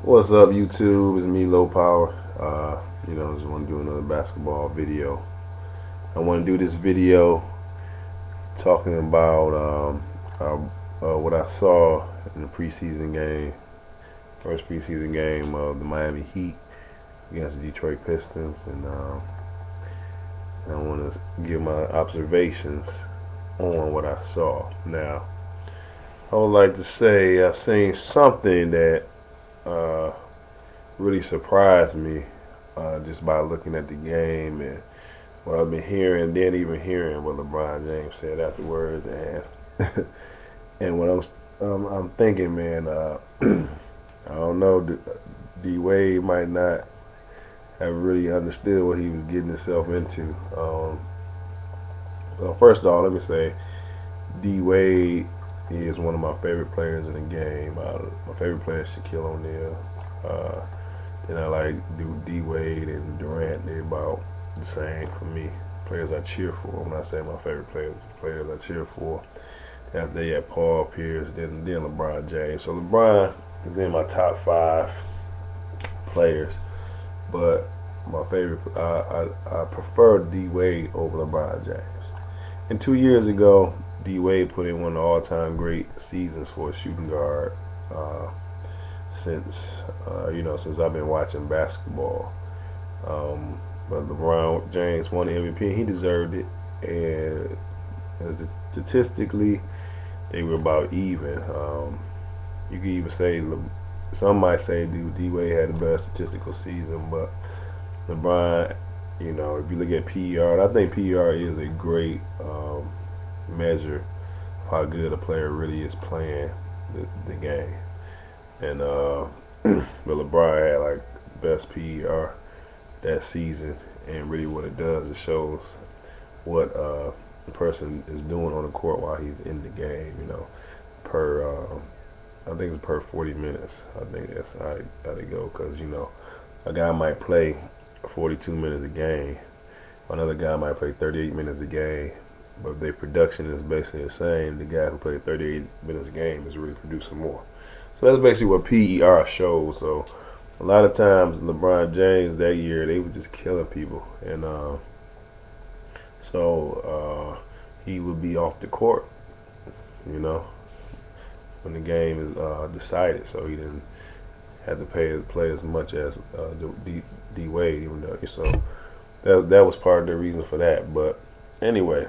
What's up, YouTube? It's me, Low Power. Just want to do another basketball video. I want to do this video talking about what I saw in the preseason game, first preseason game of the Miami Heat against the Detroit Pistons, and I want to give my observations on what I saw. Now, I would like to say I've seen something that uh, really surprised me just by looking at the game and what I've been hearing, then even hearing what LeBron James said afterwards, and and what I'm thinking, man. I don't know. D Wade might not have really understood what he was getting himself into. Well, first of all, let me say D Wade is one of my favorite players in the game. My favorite player is Shaquille O'Neal. Uh, Then I like D Wade and Durant. They're about the same for me. Players I cheer for. When I say my favorite players I cheer for. After they had Paul Pierce, then LeBron James. So LeBron is in my top 5 players, but my favorite, I prefer D Wade over LeBron James. And 2 years ago, D Wade put in one of the all-time great seasons for a shooting guard. Since I've been watching basketball. But LeBron James won the MVP. He deserved it, and statistically, they were about even. You could even say some might say D Wade had the best statistical season, but LeBron, if you look at PER, and I think PER is a great measure of how good a player really is playing the game. And but LeBron had like the best PER that season, and really what it does, it shows what the person is doing on the court while he's in the game. Per I think it's per 40 minutes. I think that's how they go, because a guy might play 42 minutes a game, another guy might play 38 minutes a game, but if their production is basically the same, the guy who played 38 minutes a game is really producing more. So that's basically what PER shows. So a lot of times LeBron James that year, they were just killing people, and he would be off the court, you know, when the game is decided. So he didn't have to play as much as D Wade, even though. So that was part of the reason for that. But anyway,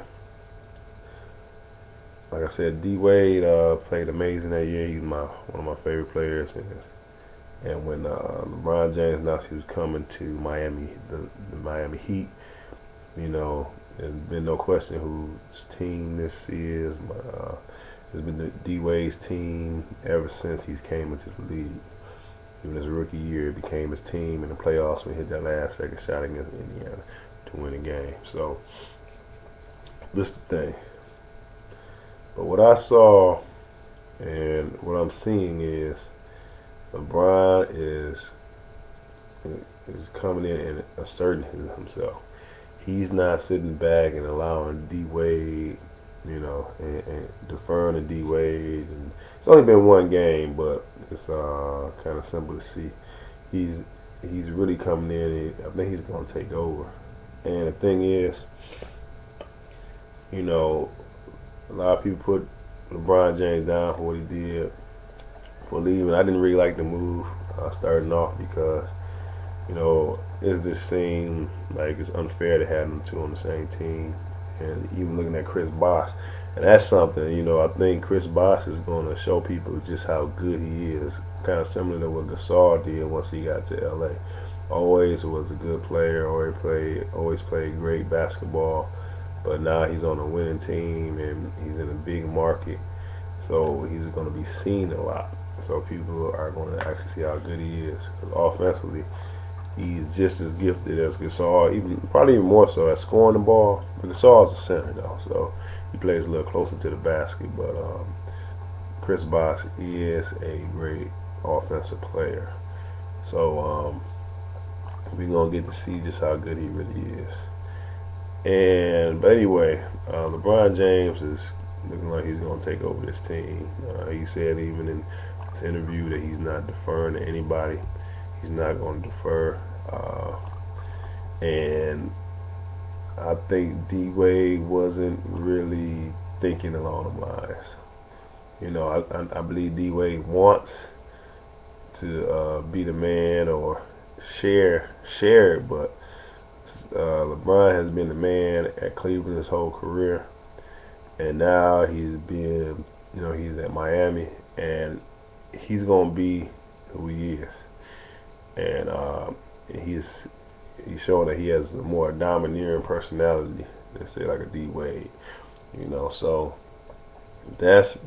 like I said, D Wade played amazing that year. He's one of my favorite players, and when LeBron James announced he was coming to Miami, the Miami Heat, there's been no question whose team this is. It's been the D Wade's team ever since he's came into the league. Even his rookie year, it became his team in the playoffs when he hit that last second shot against Indiana to win the game. So this is the thing. But what I saw and what I'm seeing is LeBron is coming in and asserting himself. He's not sitting back and allowing D Wade, and deferring to D Wade. And it's only been one game, but it's kind of simple to see. He's really coming in, and I think he's going to take over. And the thing is, a lot of people put LeBron James down for what he did for leaving. I didn't really like the move starting off because, it just seemed like it's unfair to have them two on the same team. And even looking at Chris Bosh, and that's something, I think Chris Bosh is going to show people just how good he is. Kind of similar to what Gasol did once he got to LA. Always was a good player, always played great basketball. But now he's on a winning team and he's in a big market, so he's going to be seen a lot. So people are going to actually see how good he is. Because offensively, he's just as gifted as Gasol, probably even more so at scoring the ball. But Gasol's a center though, so he plays a little closer to the basket. But Chris Bosh is a great offensive player. So we're going to get to see just how good he really is. But anyway, LeBron James is looking like he's going to take over this team. He said even in his interview that he's not deferring to anybody. He's not going to defer. And I think D Wade wasn't really thinking along the lines. I believe D Wade wants to be the man or share it, but LeBron has been the man at Cleveland his whole career, and now he's at Miami, and he's gonna be who he is, and he's showing that he has a more domineering personality than say like a D Wade, So that's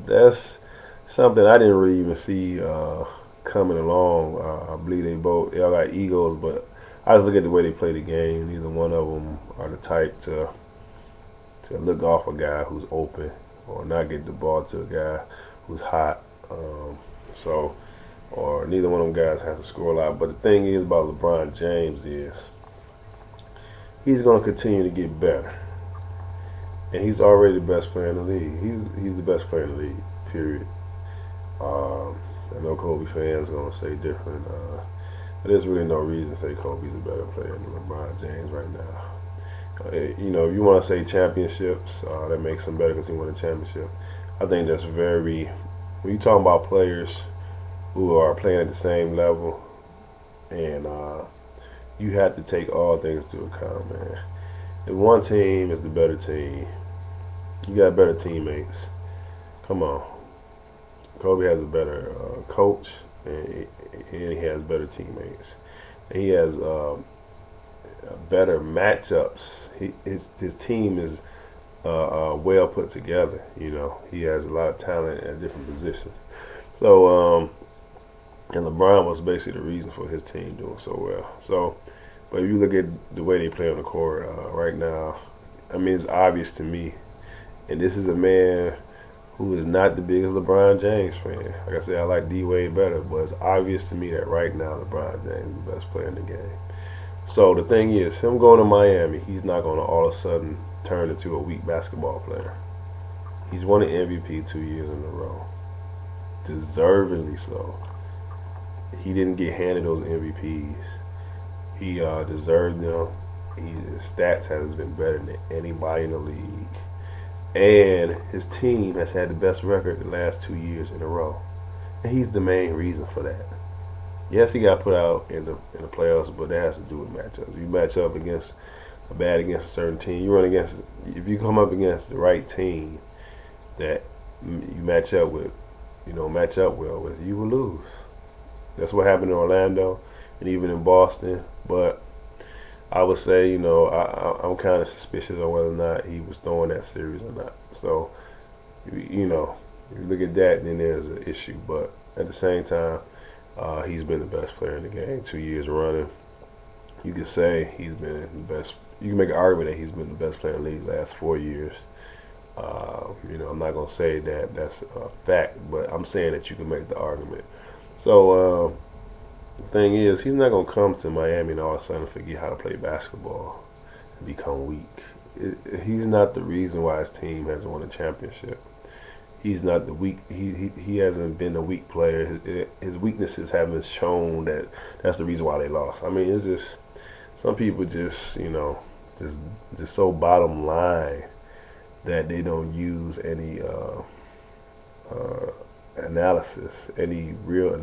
something I didn't really even see coming along. I believe they all got egos, but I just look at the way they play the game. Neither one of them are the type to look off a guy who's open or not get the ball to a guy who's hot. So, or neither one of them guys has to score a lot. But the thing is about LeBron James is he's going to continue to get better, and he's already the best player in the league. He's the best player in the league. Period. I know Kobe fans are going to say different. But there's really no reason to say Kobe's a better player than LeBron James right now. If you want to say championships, that makes him better because he won a championship. I think that's when you talk about players who are playing at the same level, and you have to take all things into account, man. If one team is the better team, you got better teammates. Come on. Kobe has a better coach, and he has better teammates. And he has better matchups. His team is well put together. He has a lot of talent at different positions. So, and LeBron was basically the reason for his team doing so well. So, but if you look at the way they play on the court right now, I mean, it's obvious to me. And this is a man who is not the biggest LeBron James fan. Like I said, I like D Wade better, but it's obvious to me that right now LeBron James is the best player in the game. So the thing is, him going to Miami, he's not going to all of a sudden turn into a weak basketball player. He's won an MVP 2 years in a row, deservedly so. He didn't get handed those MVPs. He deserved them. His stats has been better than anybody in the league. And his team has had the best record the last 2 years in a row. And he's the main reason for that. Yes, he got put out in the playoffs, but that has to do with matchups. You match up against a certain team. If you come up against the right team that you match up well with, you will lose. That's what happened in Orlando and even in Boston. But I would say, I'm kind of suspicious of whether or not he was throwing that series or not. So, if you look at that, then there's an issue. But at the same time, he's been the best player in the game 2 years running. You could say he's been the best. You can make an argument that he's been the best player in the league the last 4 years. I'm not going to say that that's a fact, but I'm saying that you can make the argument. So, the thing is, he's not going to come to Miami and all of a sudden forget how to play basketball and become weak. He's not the reason why his team hasn't won a championship. He's not the weak. He hasn't been a weak player. His weaknesses haven't shown that that's the reason why they lost. I mean, it's just some people just so bottom line that they don't use any analysis, any real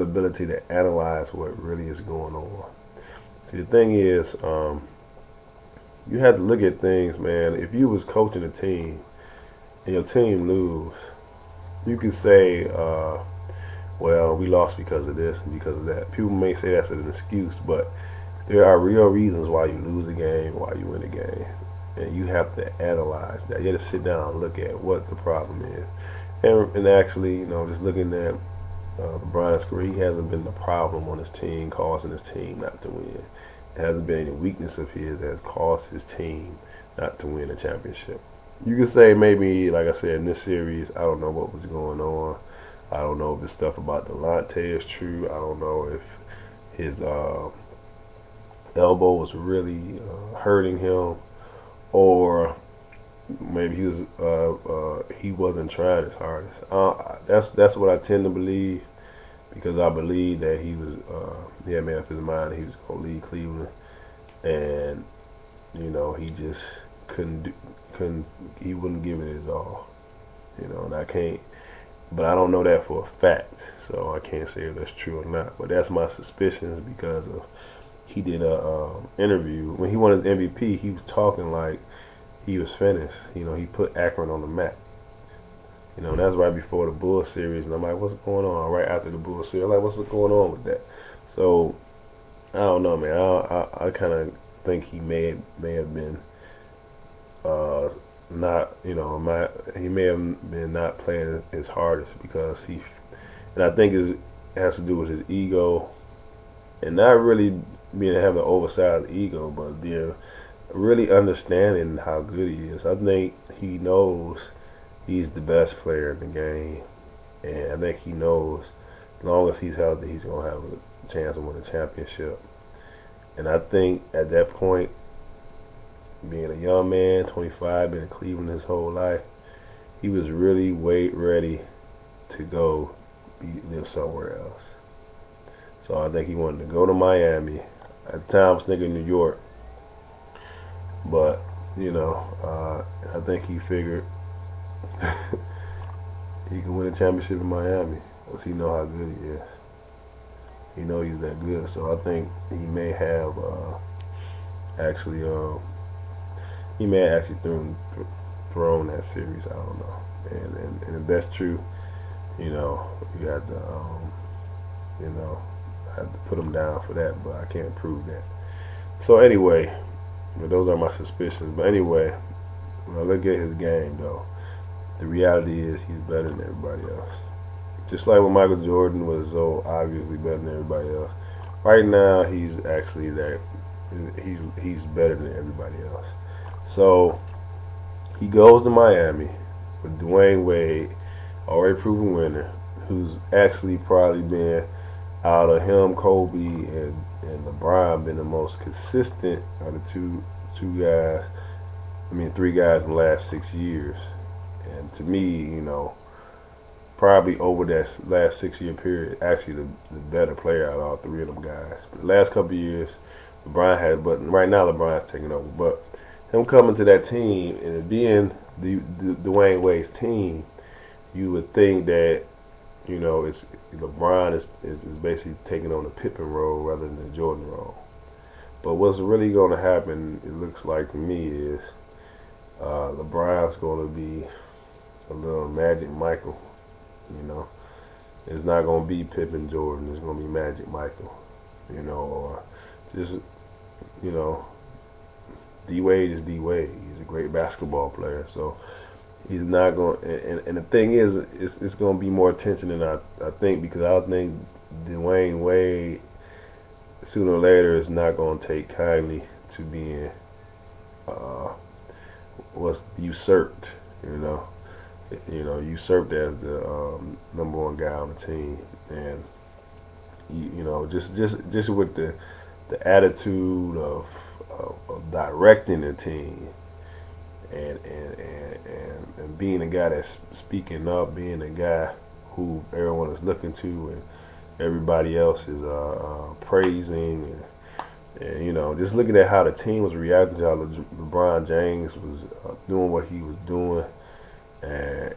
ability to analyze what really is going on. See, the thing is, you have to look at things, man. If you was coaching a team and your team lose, you can say, well, we lost because of this and because of that. People may say that's an excuse, but there are real reasons why you lose a game, why you win a game. And you have to analyze that. You have to sit down and look at what the problem is. And actually, just looking at LeBron's career, he hasn't been the problem on his team, causing his team not to win. It hasn't been any weakness of his that has caused his team not to win a championship. You could say maybe, like I said, in this series, I don't know what was going on. I don't know if the stuff about Delonte is true. I don't know if his elbow was really hurting him, or maybe he wasn't trying his hardest. That's what I tend to believe because I believe that he had made up his mind he was gonna leave Cleveland, and he just couldn't do, couldn't he wouldn't give it his all. And I can't, but I don't know that for a fact, so I can't say if that's true or not. But that's my suspicions because of he did a interview when he won his MVP. He was talking like he was finished. He put Akron on the map. And that's right before the Bulls series, and I'm like, what's going on? Right after the Bulls series, I'm like, what's going on with that? So I don't know, man. I kind of think he may have been uh, not, he may have been not playing his hardest because and I think it has to do with his ego and not really being having an oversized ego, but being really understanding how good he is. I think he knows he's the best player in the game, and I think he knows as long as he's healthy, he's gonna have a chance to win a championship. And I think at that point, being a young man, 25, been in Cleveland his whole life, he was really ready to go live somewhere else. So I think he wanted to go to Miami. At the time, I was thinking New York, but I think he figured he can win a championship in Miami because he know how good he is. He know he's that good. So I think he may have actually thrown that series. I don't know. And if that's true, you have to you know have to put him down for that. But I can't prove that. So anyway, but those are my suspicions. But anyway, when I look at his game though, the reality is he's better than everybody else. Just like when Michael Jordan was so obviously better than everybody else. Right now, he's actually that. He's better than everybody else. So he goes to Miami with Dwayne Wade, already proven winner, who's actually probably been out of him, Kobe, and LeBron, been the most consistent out of two guys. I mean, three guys in the last 6 years. And to me, probably over that last 6 year period, actually the better player out of all three of them guys. But the last couple of years, LeBron had, but right now LeBron's taking over. But him coming to that team and it being the Dwayne Wade's team, you would think that it's LeBron is basically taking on the Pippen role rather than the Jordan role. But what's really going to happen, it looks like to me, is LeBron's going to be a little Magic Michael. It's not going to be Pippen Jordan. It's going to be Magic Michael. Or just D Wade is D Wade. He's a great basketball player. So he's not going. And the thing is, it's going to be more attention than I think because I think Dwayne Wade sooner or later is not going to take kindly to being what's usurped. Usurped as the number one guy on the team, and just with the attitude of directing the team, and being a guy that's speaking up, being a guy who everyone is looking to, and everybody else is praising, and just looking at how the team was reacting to how LeBron James was doing what he was doing. And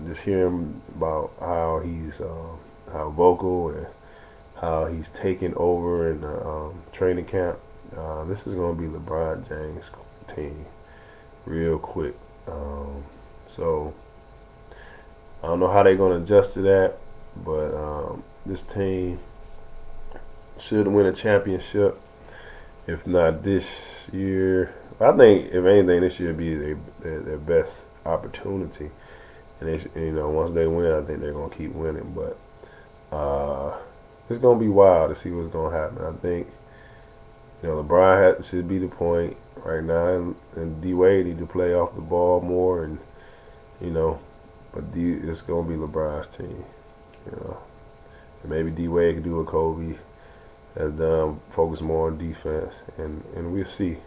just hearing about how he's how vocal and how he's taking over in the training camp. This is going to be LeBron James' team real quick. So I don't know how they're going to adjust to that, but this team should win a championship. If not this year, I think if anything, this year would be their best opportunity. And once they win, I think they're gonna keep winning. But it's gonna be wild to see what's gonna happen. I think LeBron should be the point right now, and D Wade need to play off the ball more, and but it's gonna be LeBron's team. And maybe D Wade can do what Kobe has done, focus more on defense, and we'll see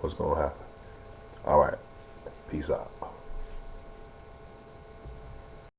what's gonna happen. All right. Peace out.